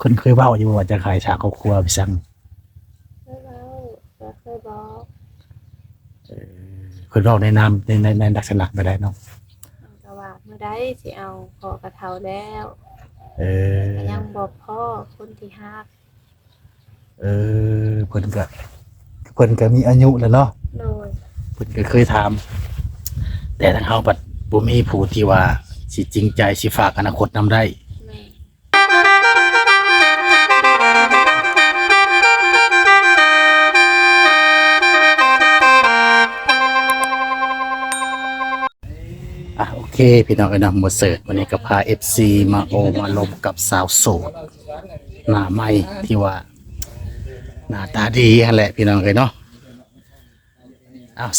คนเคยเว้าอยู่ว่าจะขายฉากครอบครัวไปสั่งเคยเว้าก็เคยบอกเพิ่นเว้าในนามในลักษณะบ่ได้เนาะมันก็ว่ามื้อใดสิเอาพอกระเฒ่าแล้วเอก็อยังบ่พอคนที่ฮักเอเพิ่นก็มีอายุแล้วเนาะโดยเพิ่นก็เคยถามแต่ทางเฮาบัดบ่มีผู้ที่ว่าสิจริงใจสิฝากอนาคตนำได้แม่โอเคพี่น้องเอ้ยเนาะหมวดเสิร์ชวันนี้ก็พา FC มาโอมาลมกับสาวโสดหน้าใหม่ที่ว่าหน้าตาดีนั่นแหละพี่น้องเอ้ยเนาะ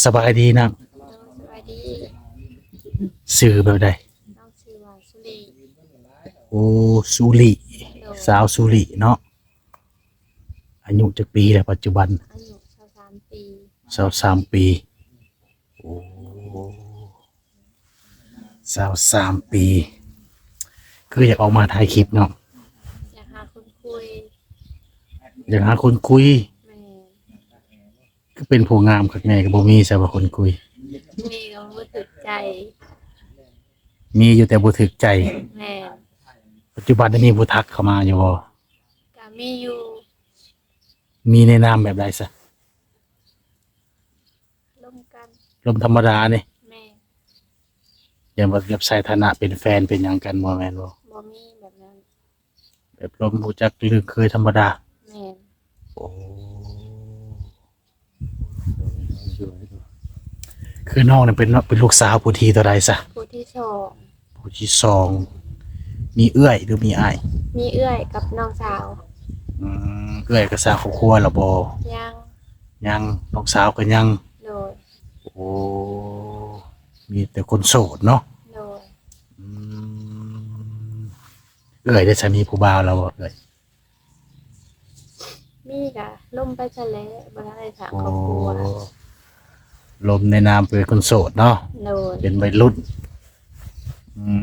สบายดีนะ น้องสวัสดีชื่อแบบใดน้องชื่อว่าสุรีโอ้สุริสาวสุริเนาะอายุจักปีแล้วปัจจุบันอายุ23ปี23ปีโอ้23ปีคืออยากออกมาถ่ายคลิปเนาะอยากหาคนคุยอยากหาคนคุยแม่ก็เป็นผู้งามคักแน่ก็บ่มีใช่บ่คนคุยมีก็บ่ถูกใจมีอยู่แต่บ่ถูกใจแม่ปัจจุบันมีผู้ทักเข้ามาอยู่บ่ก็มีอยู่มีในนามแบบใดซะร่วมกันลมธรรมดานี่แม่อย่างว่าแบบสถานะเป็นแฟนเป็นหยังกันบ่แม่นบ่บ่มีแบบนั้นแบบลมรู้จักลือเคยธรรมดาแม่โอ้คือน้องเนี่ยเป็นลูกสาวผู้ที่ตัวใดซะผู้ที่สอง ผู้ที่สองมีเอื้อยหรือมีอ้ายมีเอื้อยกับน้องสาวเอื้อยก็สร้างครอบครัวแล้วบ่ยังยังน้องสาวก็ยังโดยโอ้มีแต่คนโสดเนาะโดยอืมเอื้อยได้สามีผู้บ่าวแล้วบ่เอื้อยมีกะล่มไปซะแล้วบ่ทันได้สร้างครอบครัวลมในนามเป็นคนโสดเนาะโดยเป็นวัยรุ่นอื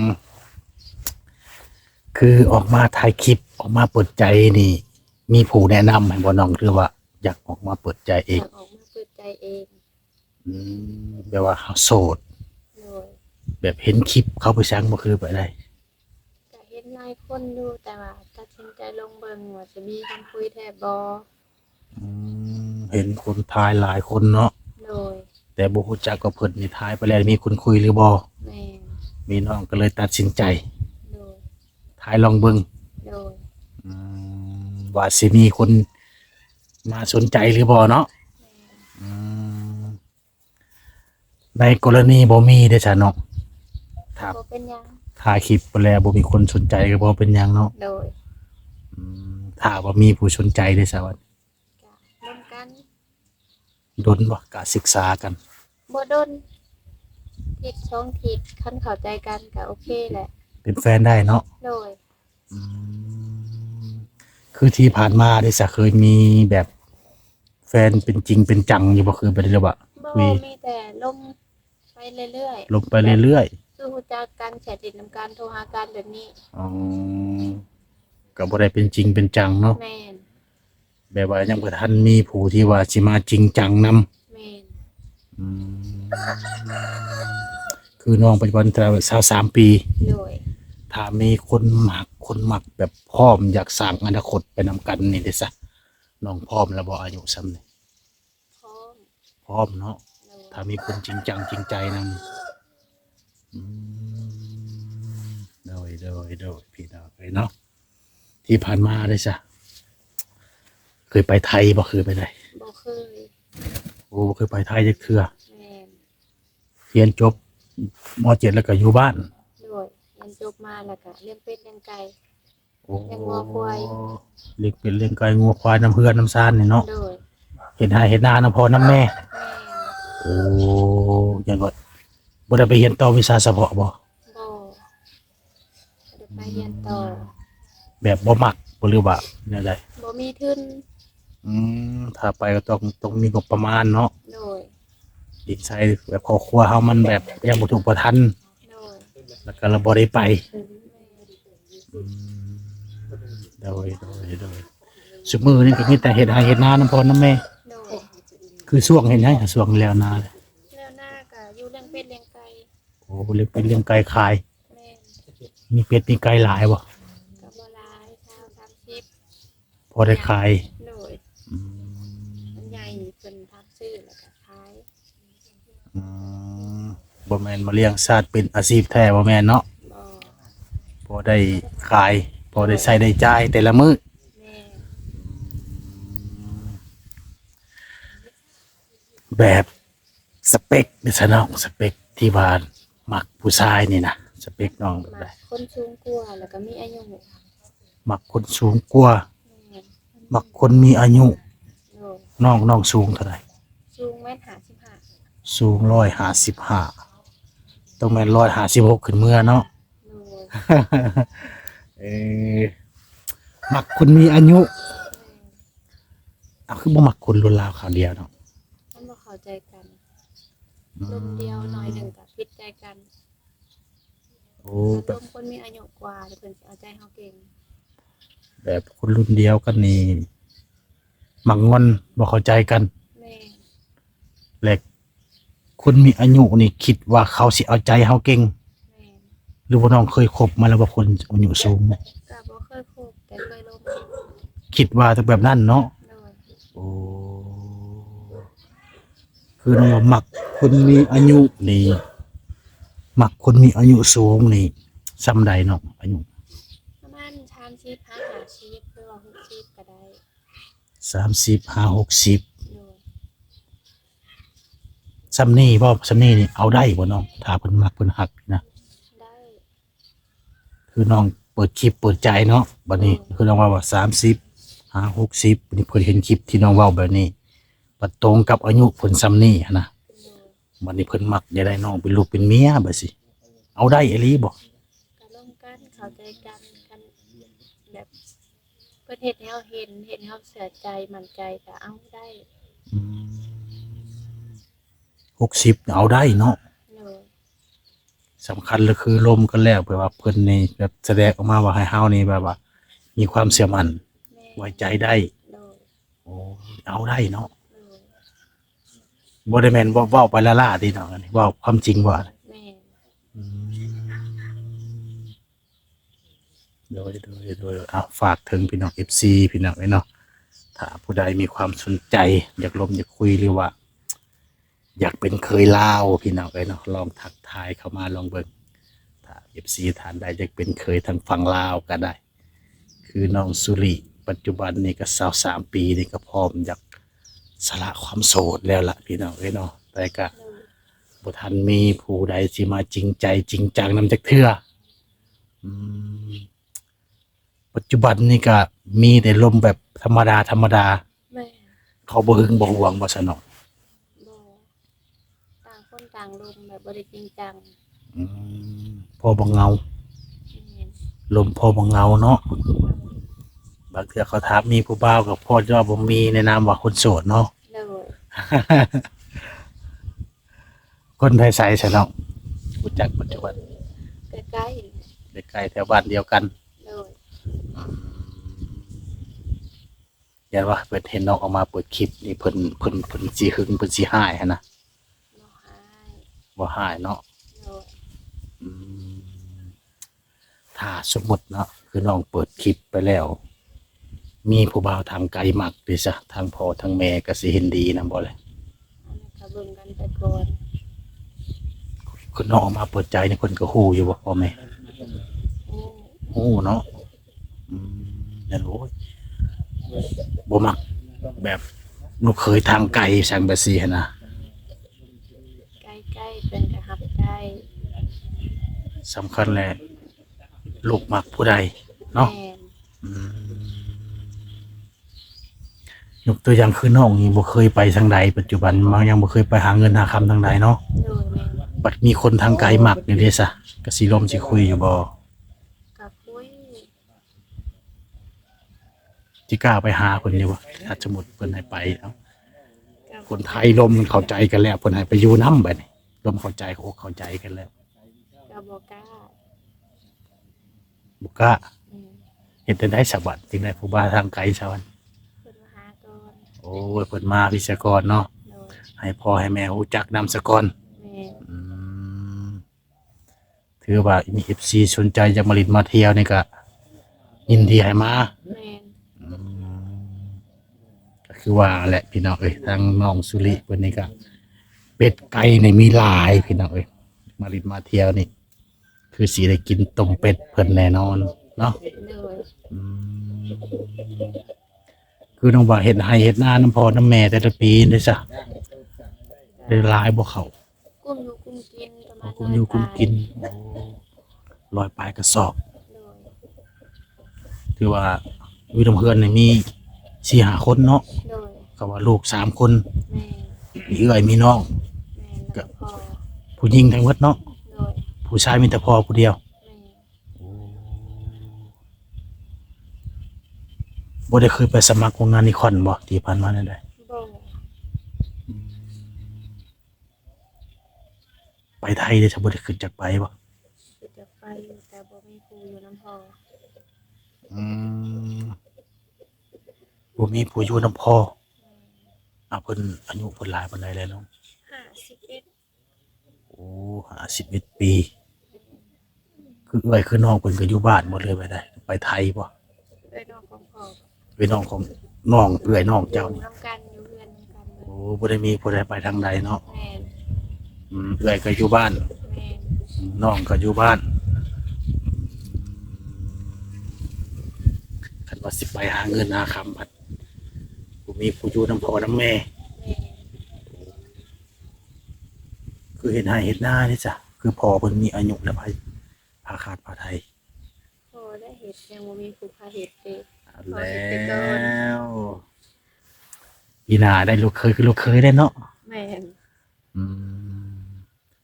มคือออกมาถ่ายคลิปออกมาเปิดใจนี่มีผู้แนะนำให้บ่น้องหรือว่าอยากออกมาเปิดใจเออง ยากออกมาเปิดใจเองแบบว่าเขาโสดโดยแบบเห็นคลิปเขาไปสั่งบ่คือไปได้ก็เห็นหลายคนอยู่แต่ว่าตัดสินใจลงเบิ่งว่าจะมีคนคุยแท้บ่เห็นคนทายหลายคนเนาะโดยแต่บ่ฮู้จักก็เพิ่นนี่ทายไปแล้วมีคนคุยหรือบ่แม่นมีน้องก็เลยตัดสินใจโดยทายลองเบิ่งโดยว่าสิมีคนมาสนใจหรือบ่เนาะอืมในกรณีบ่มีเด้อจ้ะเนาะครับบ่เป็นหยังถ่ายคลิปไปแล้วบ่มีคนสนใจก็บ่เป็นหยังเนาะโดยถ้าว่ามีผู้สนใจเด้อจ้ะว่าก็ร่วมกันดนบ่ก็ศึกษากันบ่ดนทิศช่องทิศคันเข้าใจกันก็โอเคแหละ เป็นแฟนได้เนาะโดยอืมคือที่ผ่านมาได้จ้ะเคยมีแบบแฟนเป็นจริงเป็นจังอยู่บ่คือบ่ได้เลยว่าบ่คุยมีแต่ลมไปเรื่อยลงไปเรื่อยๆคือรู้จักกันแชตติดนํกันโทรหากันแบบนี้ๆก็บ่ได้เป็นจริงเป็นจังเนาะแม่นแบบว่ายังบ่ทันมีผู้ที่ว่าสิมาจริงจังนำแม่นอืมคือน้องปัจจุบัน23ปีโดยถ้ามีคนมักแบบพร้อมอยากสร้างอนาคตไปนำกันนี่เด้อซะน้องพร้อมแล้วบ่อายุส่ำนี่พร้อมพร้อมเนาะโดยถ้ามีคนจริงจังจริงใจนำโดยพี่น้องเอ้ยเนาะที่ผ่านมาเด้อซะเคยไปไทยบ่เคยไปได้บ่เคยโอ้บ่เคยไปไทยจักเทื่อแม่นเรียนจบม.7 แล้วก็อยู่บ้านโดยเรียนจบมาแล้วก็เลี้ยงเป็ดเลี้ยงไก่โอ้เลี้ยงงัวควายเลี้ยงเป็ดเลี้ยงไก่งัวควายน้ำเฮือนน้ำซ่านนี่เนาะโดยเห็นไร่เห็นนาน้ำพ่อน้ำแม่แม่นโอ้ยังก็บ่ได้ไปเรียนต่อวิชาเฉพาะบ่บ่ได้ไปเรียนต่อแบบบ่มักบ่หรือว่าแนวใดบ่มีทุนถ้าไปก็ต้องมีงบประมาณเนาะโดยอีกใช้แบบครอบครัวเฮามันแบบยังบ่ถูกบ่ทันโดยแล้วก็เราบ่ได้ไป โดยซุมื้อนี่ก็มีแต่เฮ็ดไร่เฮ็ดนานํพ่อนํแม่ โดย คือช่วงเฮ็ดหยังช่วงแล้วนาเลย แล้วหน้าก็อยู่เลี้ยงเป็ดเลี้ยงไก่ โอ้เลี้ยงเป็ดเลี้ยงไก่ขาย แม่น มีเป็ดมีไก่หลายบ่ ก็บ่หลาย30 พอได้ขาย โดย อืม มันใหญ่เพิ่นทำซื้อแล้วก็ขาย อืมบ่แม่นมาเลี้ยงสัตว์เป็นอาชีพแท้บ่แม่นเนาะ บ่ พอได้ขายพอได้ใช้ได้จ่ายแต่ละมื้อ แม่น แบบสเปคเด้อซะน้องสเปคที่ว่ามักผู้ชายนี่นะสเปคน้องแบบ มา ใด คนสูงกว่าแล้วก็มีอายุ มักคนสูงกว่า แม่น มักคนมีอายุ โดย น้องสูงเท่าไหร่ สูง1.55สูง155ต้องแม่น156ขึ้นเมื่อเนาะ โดย เออมักคนมีอายุเอาคือบ่มักคนรุ่นราวเขาวเดียวเนาะ มันบ่เข้าใจกันลมเดียวหน่อยหนึงก็ผิดใจกัน โอ้แบ ล บ มคนมีอายุกว่าเดี๋ยวเพิ่นสิเอาใจเฮาเก่ง แบบคนรุ่นเดียวกันนี่มักงอนบ่เข้าใจกัน แม่น และคนมีอายุนี่คิดว่าเขาสิเอาใจเฮาเก่ง แม่น หรือว่าน้องเคยคบมาแล้วว่าคนอายุสูง ก็บ่เคยคบแต่เคยลม คิดว่าแต่แบบนั้นเนาะ โดย โอ้คือน้องว่ามักคนมีอายุนี่มักคนมีอายุสูงนี่ซำใดเนาะอายุ ประมาณ30 50หรือว่า60ก็ได้ 30 50 โดย 60ซ้ำนี่บ่ซ้ำนี่นี่เอาได้บ่น้องถ้าเพิ่นมักเพิ่นฮักนะ ได้ คือน้องเปิดคลิปเปิดใจเนาะบัดนี้คือน้องว่า30 60บัดนี้เพิ่นเห็นคลิปที่น้องเว้าแบบนี้บัดตรงกับอายุเพิ่นซ้ำนี่หั้นนะ โดย บัดนี้เพิ่นมักอยากได้น้องเป็นลูกเป็นเมียบัดสิเอาได้อีหลีบ่ ก็ร่วมกันเข้าใจกันแบบเพิ่นเฮ็ดให้เฮาเห็นเฮ็ดให้เฮาเสียใจมั่นใจก็เอาได้ อืม60เอาได้เนาะ โดย สำคัญเลยคือลมกันแล้วเพื่อว่าเพิ่นนี่แบบแสดงออกมาว่าให้เฮานี่แบบว่า มีความเชื่อมั่น แม่ ไว้ใจได้ โดย โอ้เอาได้เนาะ โดย บ่ได้แม่นเว้าไปละล่าติเนาะอันนี้เว้าความจริงว่า แม่ อืมโดยเอาฝากถึงพี่น้อง FC พี่น้องไว้เนาะถ้าผู้ใดมีความสนใจอยากลมอยากคุยหรือว่า อยากเป็นเคยลาวพี่น้องไว้เนาะลองทักทายเข้ามาลองเบิ่งถ้า FC ทานได้อยากเป็นเคยทางฝั่งลาวก็ได้ คือน้องสุริปัจจุบันนี่ก็23ปีนี่ก็พร้อมอยากสละความโสดแล้วล่ะพี่น้องไว้เนาะแต่ก็ โดย บ่ทันมีผู้ใดสิมาจริงใจจริงจังนำจักเทื่ออืมปัจจุบันนี่ก็มีแต่ลมแบบธรรมดา แม่ เขาบ่หึงบ่หวงบ่สนอง บ่ต่างคนต่างลมแบบบ่ได้จริงจัง อืมพอบ่เหงา แม่น ลมพอบ่เหงาเนาะบางเทื่อเขาถามมีผู้บ่าวกับพ่อจ้อบ่มีในนามว่าคนโสดเนาะ โดย คนไทยใสสนองรู้จักปัจจุบัน ใกล้ ใกล้ๆแถวบ้านเดียวกัน ๆโดย อย่าว่าเปิดเห็นน้องออกมาเปิดคลิปนี่เพิ่นสิหึงเพิ่นสิหายหันนะ บ่หาย บ่หายเนาะ โดย อืมถ้าสมมุติเนาะคือน้องเปิดคลิปไปแล้ว มีผู้บ่าวทางไกลมักดิซะทางพ่อทางแม่ก็สิเห็นดีนะบ่เลย อันนั้นก็เบิ่งกันไปก่อน คือน้องออกมาเปิดใจนี่เพิ่นก็ฮู้อยู่บ่พ่อแม่ โอ้ ฮู้เนาะอืมนั่นโอ้ยบ่มักแบบลูกเคยทางไกลสั่งแบบซี่หันนะ ใกล้ๆเพิ่นก็รับได้ สำคัญแหละลูกมักผู้ใดเนาะ แม่น อืมยกตัวอย่างคือน้องนี่บ่เคยไปทางใดปัจจุบันมันยังบ่เคยไปหาเงินหาคำทางใดเนาะ โดยแม่น บัดมีคนทางไกลมักนี่เด้ซะก็สิลมสิคุยอยู่บ่ ก็คุย สิกล้าไปหาเพิ่นอยู่บ่ถ้าสมมุติเพิ่นให้ไปเนาะ ก็ คนไทยลมมันเข้าใจกันแล้วเพิ่นให้ไปอยู่นำบัดนี้ลมเข้าใจเขาอกเข้าใจกันแล้ว ก็บ่กล้า บ่กล้า อืม เฮ็ดได้สะบัดจึงได้ผู้บ่าวทางไกลซะวัน เพิ่นมาหาก่อน โอ้ยเพิ่นมาพิศกรเนาะ โดย ให้พ่อให้แม่รู้จักนำซะก่อน แม่น อืมถือว่ามี FC สนใจจะมาลินมาเที่ยวนี่ก็ยินดีให้มา แม่น อืมก็คือว่าแหละพี่น้องเอ้ยทางน้องสุริเพิ่นนี่ก็เป็ดไก่นี่มีหลายพี่น้องเอ้ยมาลินมาเที่ยวนี่ คือสิได้กินต้มเป็ดเพิ่นแน่นอนเนาะ โดย อืมคือน้องว่าเฮ็ดให้เฮ็ดนาน้ำพ่อน้ำแม่แต่ละปีได้ซะได้หลายบ่เข้า กุ้มอยู่กุ้มกินประมาณ กุมอยู่กุมกินลอยปลายกระสอบ โดย ถือว่าวิลำเพื่อนนี่มี4-5 คนเนาะ โดย ก็ว่าลูก3 คน แม่น มีเอื้อยมีน้อง แม่นแล้วก็พอ ผู้หญิงทั้งหมดเนาะ โดย ผู้ชายมีแต่พ่อผู้เดียว แม่น บ่ได้เคยไปสมัครโรงงานนิคอนบ่ที่ผ่านมานั่นได้ บ่ ไปไทยได้ถ้าบ่ได้ขึ้นจากไปบ่ คือจะไปอยู่แต่บ่มีครูอยู่น้ำพอ อืมบ่มีผู้อยู่นำพ่อเพิ่นอายุเพิ่นหลายปานใดแล้วเนาะ 51 โอ้51 ปีคือเอื้อยคือน้องเพิ่นก็อยู่บ้านหมดเลยไปไทยบ่ เอ้ยน้องของพ่อ เป็นน้องของน้องเอื้อยน้อง อ เจ้า ยู่ นี่ น้ำกันอยู่เรือนนำกันเลย โอ้บ่ได้มีผู้ใดไปทางใดเนาะ แม่น เอื้อยก็อยู่บ้าน แม่น น้องก็อยู่บ้านคันว่าสิไปหาเงินหาคำพัดบ่มีผู้อยู่นำพ่อนำแม่ แม่น คือเฮ็ดให้เฮ็ดนานี่จ้ะคือพ่อเพิ่นมีอายุแล้วพาขาดพาไทย พอได้เห็ดยังบ่มีครูพาเห็ดเด็ก แล้วปีหน้าได้ลูกเคยคือลูกเคยได้เนาะ แม่น อืม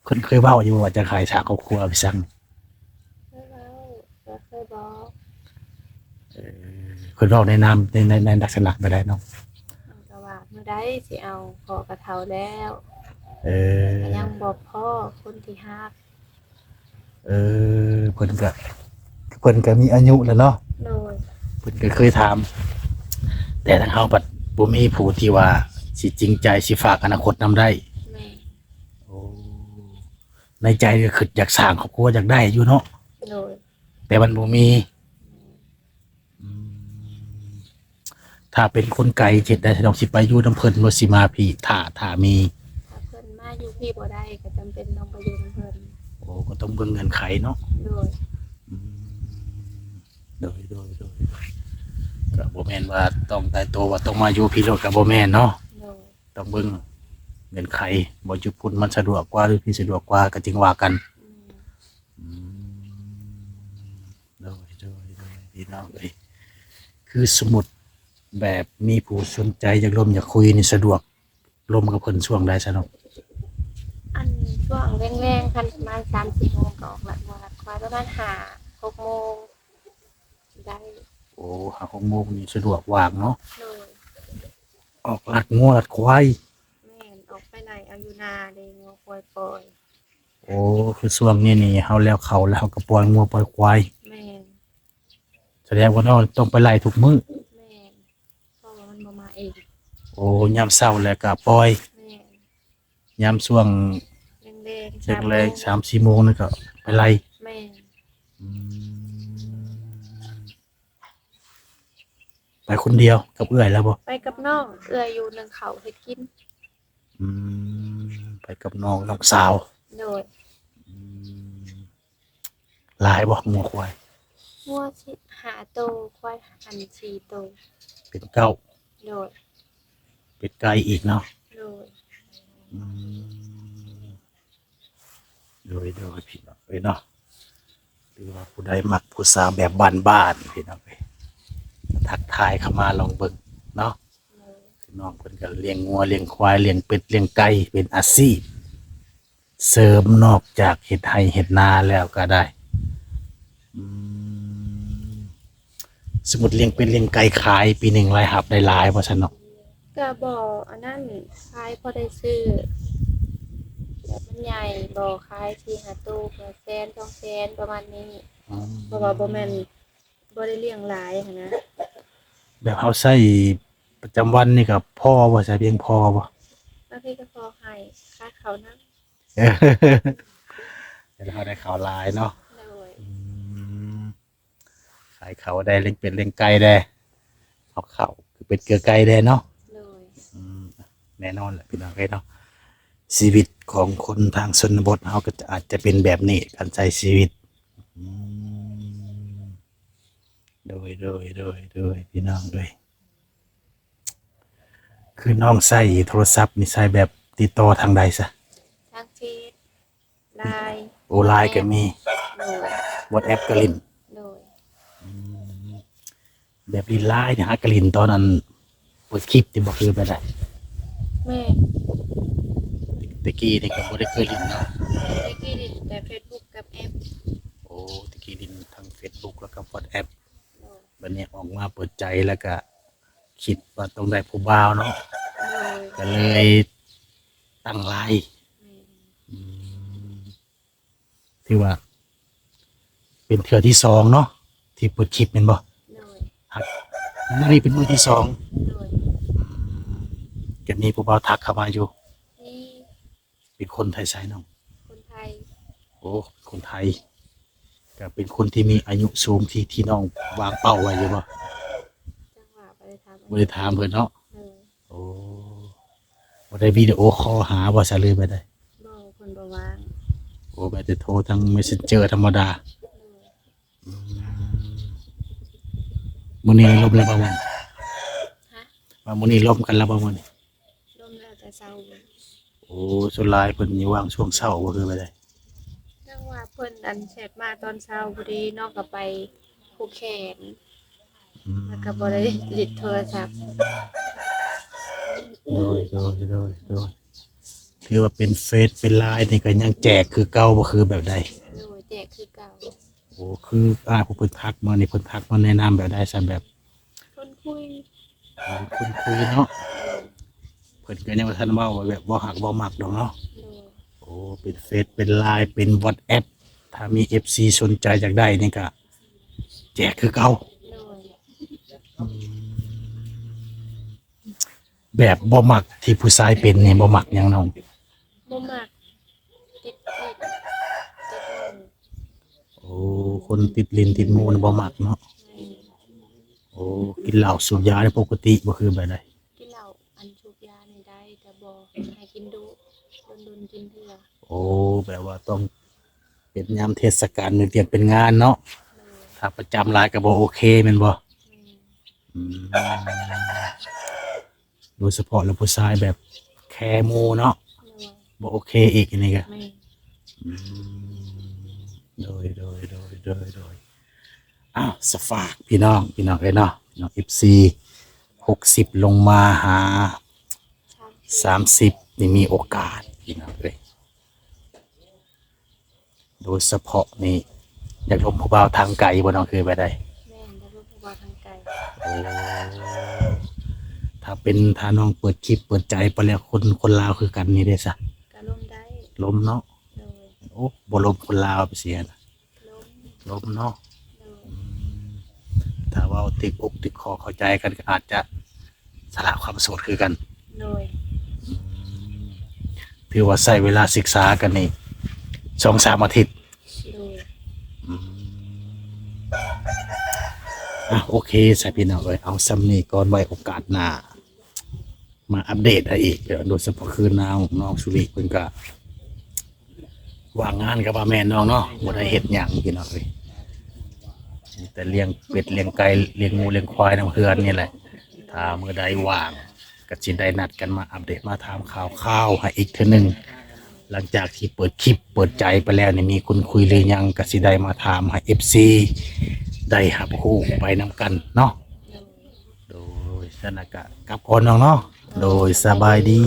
คนเคยเว้าอยู่ว่าจะขายฉากครอบครัวพี่ซัง เคยเว้าก็เคยบอก คนเว้าในนามในลักษณะบ่ได้เนาะ มันก็ว่าเมื่อใดสิเอาพอกระเฒ่าแล้ว เออ ก็ยังบอกพ่อคนที่ฮัก เพิ่นก็มีอายุแล้วเนาะ โดย เพิ่นก็เคยถาม แต่ทางเฮาบัดบ่มีผู้ที่ว่าสิจริงใจสิฝากอนาคตนำได้ แม่ ในใจก็คิดอยากสร้างครอบครัวอยากได้อยู่เนาะ โดย แต่มันบ่มีถ้าเป็นคนไกลเจ็ดได้ต้องสิไปอยู่น้ำเพิ่นบ่สิมาพี่ถ้ามี ถ้าเพิ่นมาอยู่พี่บ่ได้ก็จำเป็นต้องไปอยู่นำเพิ่น โอ้ก็ต้องเบิ่งเงื่อนไขเนาะ โดย โดยก็บ่แม่นว่าต้องตายตัวว่าต้องมาอยู่พี่โลดก็บ่แม่นเนาะ โดย ต้องเบิ่งเงื่อนไขบ่อยู่พุ่นมันสะดวกกว่าหรือพี่สะดวกกว่าก็จึงว่ากัน โดยพี่น้องเอ้ยคือสมมุติแบบมีผู้สนใจอยากร่วมอยากคุยนี่สะดวกร่วมกับเพิ่นช่วงใดซะเนาะ อันช่วงแรงๆคันประมาณ30 โมงก็ออกละบ่ละควายประมาณ5 6 โมงได้ โอ้5-6 โมงนี่สะดวกว่างเนาะ โดย ออกลัดงัวลัดควาย แม่นออกไปไหนเอาอยู่นาเด้งอปล่อย โอ้คือช่วงนี้นี่เฮาแล้วเขาแล้วเฮาก็ปล่อยงัวปล่อยควาย ๆแม่น แสดงว่าเราต้องไปไล่ทุกมื้อ แม่นเพราะว่ามันบ่มาเอง โอ้ยามเช้าแล้วก็ปล่อย แม่น ยามช่วง แรงๆ แรงๆ 3-4 โมงนั่นก็ไปไล่ แม่น ไปคนเดียวกับเอื้อยแล้วบ่ ไปกับน้องเอื้อยอยู่นึงเขาเฮ็ดกิน อืมไปกับน้องสาว โดย หลายบ่งัวควาย งัวสิ5 โตวควายอัน4 โตว เป็นเก้า โดย เป็ดไก่อีกเนาะ โดย โดยพี่น้องเนาะหรือว่าผู้ใดมักผู้สาวแบบบ้านๆพี่น้องทักทายเข้ามาลองเบิ่งเนาะ โดย พี่น้องเพิ่นก็เลี้ยงงัวเลี้ยงควายเลี้ยงเป็ดเลี้ยงไก่เป็นอาชีพเสริมนอกจากเฮ็ดไร่เฮ็ดนาแล้วก็ได้สมมุติเลี้ยงเป็ดเลี้ยงไก่ขายปีหนึงรายรับได้หลายบ่ซั่นเนาะ ก็บ่อันนั้นขายพอได้ซื้อแบบมันใหญ่บ่ขาย4 5 โตวก็100,000 200,000ประมาณนี้เพราะว่าบ่แม่น บ่ได้เลี้ยงหลายหั้นนะ แบบเฮาใช้ประจำวันนี่ก็พอบ่ใช้เพียงพอบ่ บางทีก็พอให้ค่าเขาวนํ เดี๋ยวเราได้ข่าวลายเนาะ โดย ขายเขาได้เลี้ยงเป็ดเลี้ยงไก่ได้เอาเขาคือเป็ดเกลือไก่ได้เนาะ โดย แน่นอนแหละพี่น้องเนาะชีวิตของคนทางชนบทเขาก็อาจจะเป็นแบบนี้การใช้ชีวิตโดยพี่น้องโดยคือน้องใช้โทรศัพท์นี่ใช้แบบติดต่อทางใดซะ ทางเฟซไลน์ โอไลน์ก็มี โดย WhatsApp ก็ลิน โดย แบบลินไลน์เนี่ยฮะก็ลินตอนนั้นเปิดคลิปที่บ่คือไปได้ แม่ ตะกี้นี่ก็บ่ได้เคยลินเนาะ ตะกี้ดิแต่ Facebook กับแอป โอ้ตะกี้ลินทาง Facebook แล้วก็ WhatsApp โดย บัดนี้ออกมาเปิดใจแล้วก็คิดว่าต้องได้ผู้บ่าวเนาะ โดย ก็เลยตั้งไลน์ แม่ ที่ว่า เป็นเทื่อที่สองเนาะที่เปิดคลิปแม่นบ่ โดย ครับมื้อนี้เป็นมื้อที่สอง โดย ก็มีผู้บ่าวทักเข้ามาอยู่ นี่ เป็นคนไทยไสน้อง คนไทย โอ้เป็นคนไทยก็เป็นคนที่มีอายุสูงที่น้องวางเป้าไว้อยู่บ่ จังหวะบ่ได้ถาม บ่ได้ถามเพิ่นเนาะ โดย โอ้บ่ได้วิดีโอคอลหาบ่ซะเลยไปได้ บ่คนบ่ว่าง โอ้แบบจะโทรทาง Messenger ธรรมดา โดย มื้อนี้ลมแล้วบ่มื้อนี้ ฮะ ว่ามื้อนี้ลมกันแล้วบ่มื้อนี้ ร่มแล้วแต่เช้า โอ้ส่วนหลายเพิ่นสิว่างช่วงเช้าบ่คือไปได้ จังหวะเพิ่นอันแชทมาตอนเช้าพอดีน้องก็ไปผูกแขนแล้วก็บ่ได้ลิดโทรศัพท์ โดยถือว่าเป็นเฟซเป็นไลน์นี่ก็ยังแจกคือเก่าบ่คือแบบใด โดยแจกคือเก่า โอ้คือผู้เพิ่นทักมานี่เพิ่นทักมาแนะนำแบบใดซะแบบ คนคุย คนคุยเนาะเพิ่นก็ยังบ่ทันเว้าว่าแบบบ่ฮักบ่มักดอกเนาะ โดย โอ้เป็นเฟซเป็นไลน์เป็น WhatsApp ถ้ามี FC สนใจอยากได้นี่ก็แจกคือเก่า โดย แบบบ่มักที่ผู้ชายเป็นนี่บ่มักหยังน้อง บ่มักติดมือ โอ้คนติดลิ้นติดมูนบ่มักเนาะ โอ้กินเหล้าสูบยาได้ปกติบ่คือแบบใด กินเหล้าอันสูบยานี่ได้แต่บ่ให้กินดุโดนๆกินเทื่อ โอ้แบบว่าต้องเป็นยามเทศกาลมื้อเตรียมเป็นงานเนาะ โดย ถ้าประจำหลายก็บ่โอเคแม่นบ่ แม่ อืมโดยเฉพาะแล้วผู้ชายแบบแคร์หมู่เนาะ โดย บ่โอเคอีกอันนี้ก็ แม่ อืมโดยอ้าวสฝากพี่น้องเอ้ยเนาะพี่น้อง FC 60 ลงมาหา 30นี่มีโอกาสพี่น้องเอ้ยโดยเฉพาะนี่อยากลงผู้บ่าวทางไกลบ่น้องเคยไปได้ แม่แล้วลูกว่าทางไกล โอ้ถ้าน้องเปิดคลิปเปิดใจไปแล้วคนลาวคือกันนี่ได้ซะ ก็ล้มได้ ล้มเนาะ โดย โอ้บ่ล้มคนลาวไปเสียนะ ล้ม ล้มเนาะ โดย ถ้าเว่าติดอกติดคอเข้าใจกันก็อาจจะสละความโสดคือกัน โดย ถือว่าใช้เวลาศึกษากันนี่2-3 อาทิตย์ โดย โอเคใช่พี่น้องเอ้ยเอาซ้ำนี้ก่อนไว้โอกาสหน้ามาอัปเดตให้อีกโดยเฉพาะคืนน้องสุริเพิ่นก็ว่างงานกับว่าแม่น้องเนาะบ่ได้เฮ็ดหยังพี่น้องเอ้ยมีแต่เลี้ยงเป็ดเลี้ยงไก่เลี้ยงงูเลี้ยงควายนำเฮือนนี่แหละถ้ามื้อใดว่างก็สิได้นัดกันมาอัปเดตมาถามข่าวให้อีกเทื่อนึงหลังจากที่เปิดคลิปเปิดใจไปแล้วนี่มีคุณคุยหรือยังก็สิได้มาถามให้ FC ได้รับรู้ไปนำกันเนาะ โดยสถานกะกับก่อนน้องเนาะโดยสบายดี